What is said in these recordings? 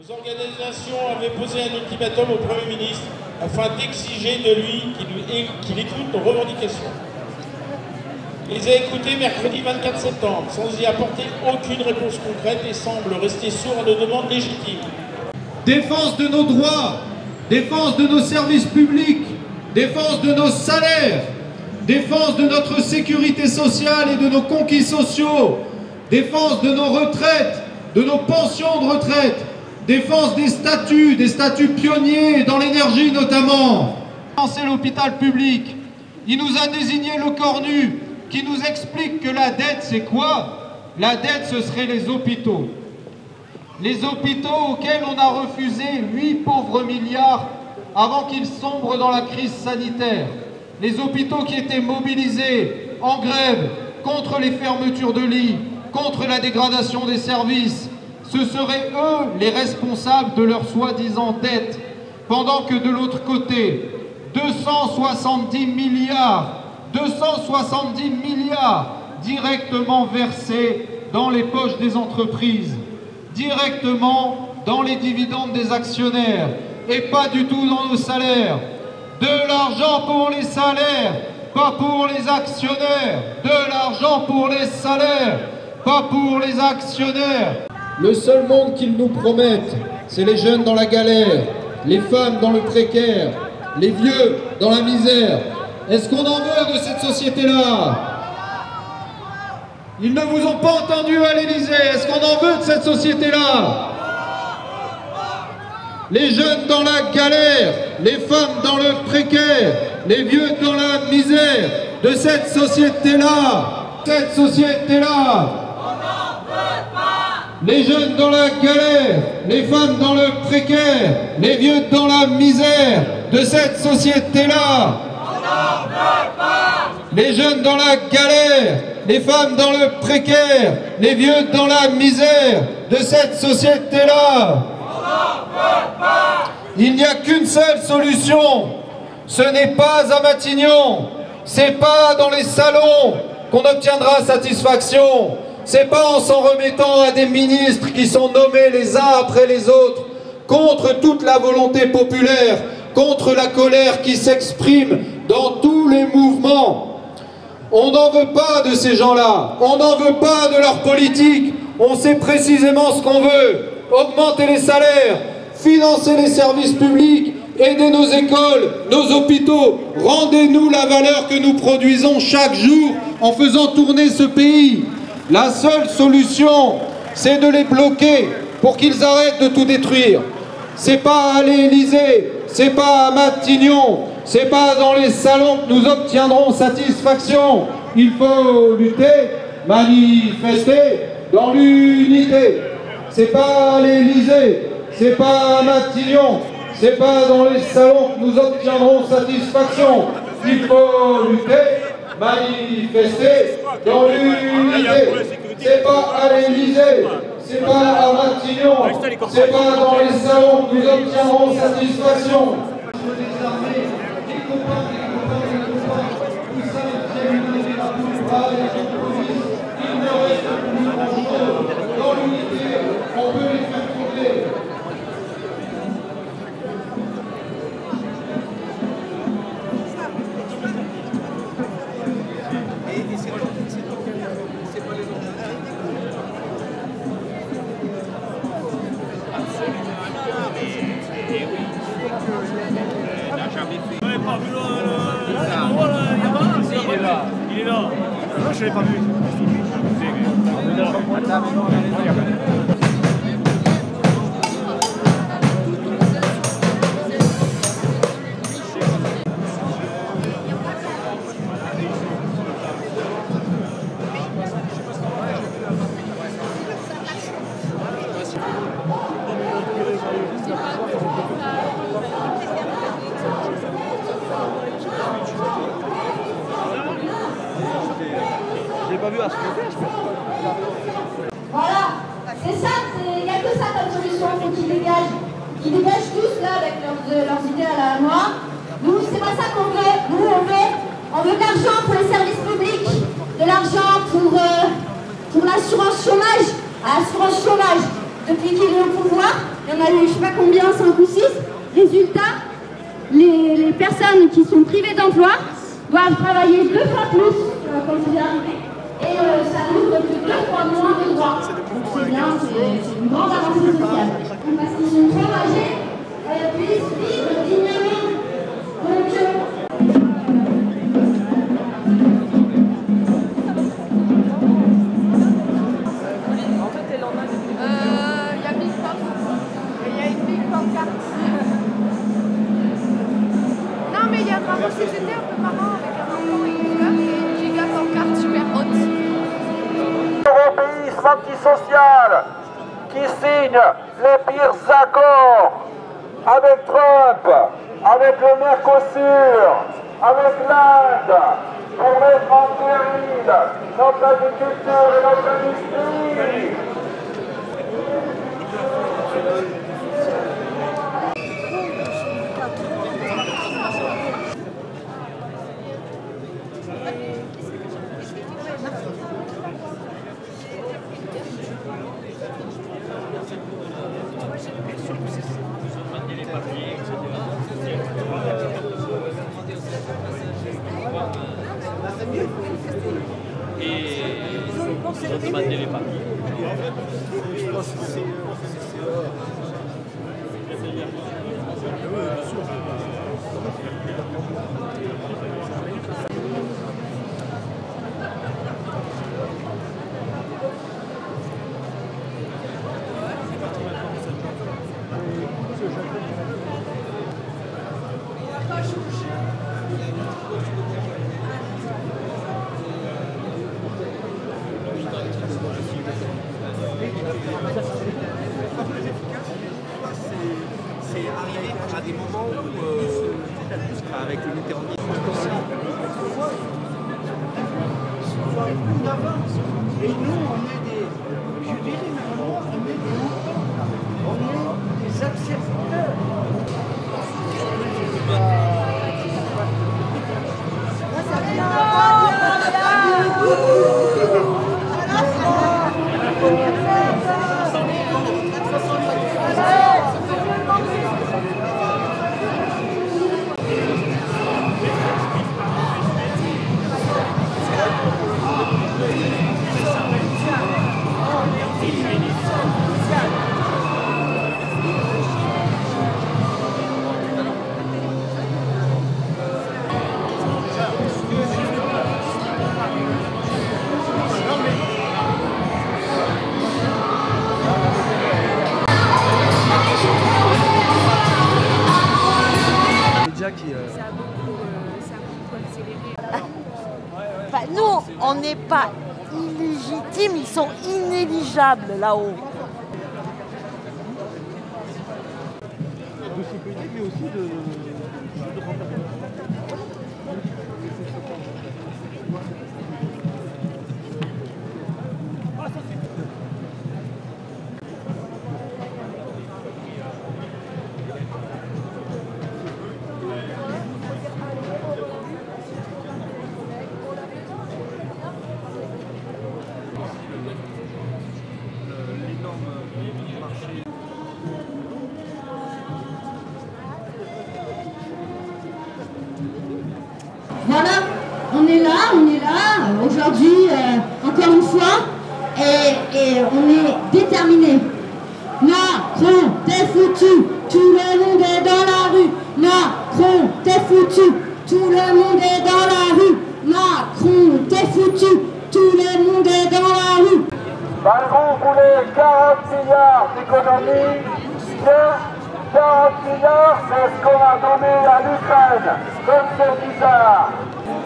Nos organisations avaient posé un ultimatum au Premier ministre afin d'exiger de lui qu'il écoute nos revendications. Il les a écoutées mercredi 24 septembre, sans y apporter aucune réponse concrète et semble rester sourd à nos demandes légitimes. Défense de nos droits, défense de nos services publics, défense de nos salaires, défense de notre sécurité sociale et de nos conquis sociaux, défense de nos retraites, de nos pensions de retraite, défense des statuts pionniers dans l'énergie notamment. C'est l'hôpital public. Il nous a désigné le cornu qui nous explique que la dette c'est quoi? La dette ce serait les hôpitaux. Les hôpitaux auxquels on a refusé 8 pauvres milliards avant qu'ils sombrent dans la crise sanitaire. Les hôpitaux qui étaient mobilisés en grève contre les fermetures de lits, contre la dégradation des services. Ce seraient eux les responsables de leur soi-disant dette, pendant que de l'autre côté, 270 milliards directement versés dans les poches des entreprises, directement dans les dividendes des actionnaires, et pas du tout dans nos salaires. De l'argent pour les salaires, pas pour les actionnaires. De l'argent pour les salaires, pas pour les actionnaires. Le seul monde qu'ils nous promettent, c'est les jeunes dans la galère, les femmes dans le précaire, les vieux dans la misère. Est-ce qu'on en veut de cette société-là? Ils ne vous ont pas entendu à l'Élysée. Est-ce qu'on en veut de cette société-là? Les jeunes dans la galère, les femmes dans le précaire, les vieux dans la misère. De cette société-là, cette société-là. Les jeunes dans la galère, les femmes dans le précaire, les vieux dans la misère. De cette société-là. Les jeunes dans la galère, les femmes dans le précaire, les vieux dans la misère. De cette société-là. Il n'y a qu'une seule solution. Ce n'est pas à Matignon, c'est pas dans les salons qu'on obtiendra satisfaction. C'est pas en s'en remettant à des ministres qui sont nommés les uns après les autres, contre toute la volonté populaire, contre la colère qui s'exprime dans tous les mouvements. On n'en veut pas de ces gens-là, on n'en veut pas de leur politique. On sait précisément ce qu'on veut: augmenter les salaires, financer les services publics, aider nos écoles, nos hôpitaux. Rendez-nous la valeur que nous produisons chaque jour en faisant tourner ce pays. La seule solution, c'est de les bloquer pour qu'ils arrêtent de tout détruire. C'est pas à l'Élysée, c'est pas à Matignon, c'est pas dans les salons que nous obtiendrons satisfaction. Il faut lutter, manifester dans l'unité. C'est pas à l'Élysée, c'est pas à Matignon, c'est pas dans les salons que nous obtiendrons satisfaction. Il faut lutter, manifester dans l'unité. C'est pas à l'Élysée, c'est pas à Matignon, c'est pas dans les salons que nous obtiendrons satisfaction. Il ne reste plus grand-chose. Dans l'unité, on peut les faire tomber. Il est là. Non, je ne l'ai pas vu. Voilà, c'est ça, il n'y a que ça comme solution, il faut qu'ils dégagent tous là avec leurs idées à la noire. Nous, c'est pas ça qu'on veut, nous on veut de l'argent pour les services publics, de l'argent pour l'assurance chômage. À l'assurance chômage, depuis qu'il est au pouvoir, Il y en a eu je sais pas combien, 5 ou 6. Résultat, les personnes qui sont privées d'emploi doivent travailler 2 fois plus quand vous y arrivez. Et ça n'ouvre que 2 fois moins de droits. Donc c'est bien, c'est une grande avancée sociale. Parce qu'ils sont trop âgés, puissent vivre dignement. Donc, c'était un peu marrant avec un enfant et tout ça, et une giga pancarte super haute. Européisme antisocial qui signe les pires accords avec Trump, avec le Mercosur, avec l'Inde, pour mettre en péril notre agriculture et notre industrie. Ils ont demandé les papiers. Je pense que c'est... C'est arrivé à des moments où, avec le météorologie, et nous, on est des, je dirais maintenant, on est des accepteurs. Ça a beaucoup accéléré. Enfin, nous, on n'est pas illégitimes, ils sont inéligibles là-haut. De sécurité, mais aussi de voilà, on est là aujourd'hui, encore une fois, et on est déterminés. Macron, t'es foutu, tout le monde est dans la rue. Macron, t'es foutu, tout le monde est dans la rue. Macron, t'es foutu, tout le monde est dans la rue. Macron voulait 40 milliards d'économies. Bien, 40 milliards, c'est ce qu'on a donné à l'Ukraine. Comme c'est bizarre.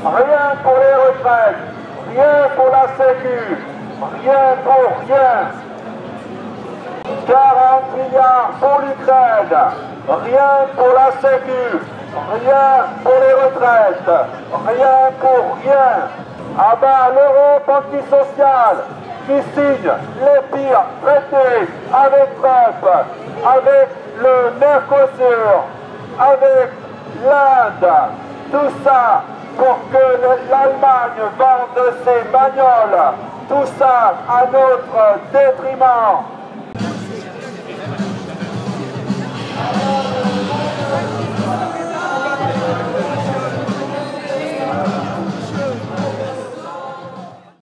Rien pour les retraites, rien pour la sécu, rien pour rien. 40 milliards pour l'Ukraine, rien pour la sécu, rien pour les retraites, rien pour rien. Ah ben l'Europe antisociale qui signe les pires traités avec Trump, avec le Mercosur, avec l'Inde, tout ça pour que l'Allemagne vende ses bagnoles, tout ça à notre détriment.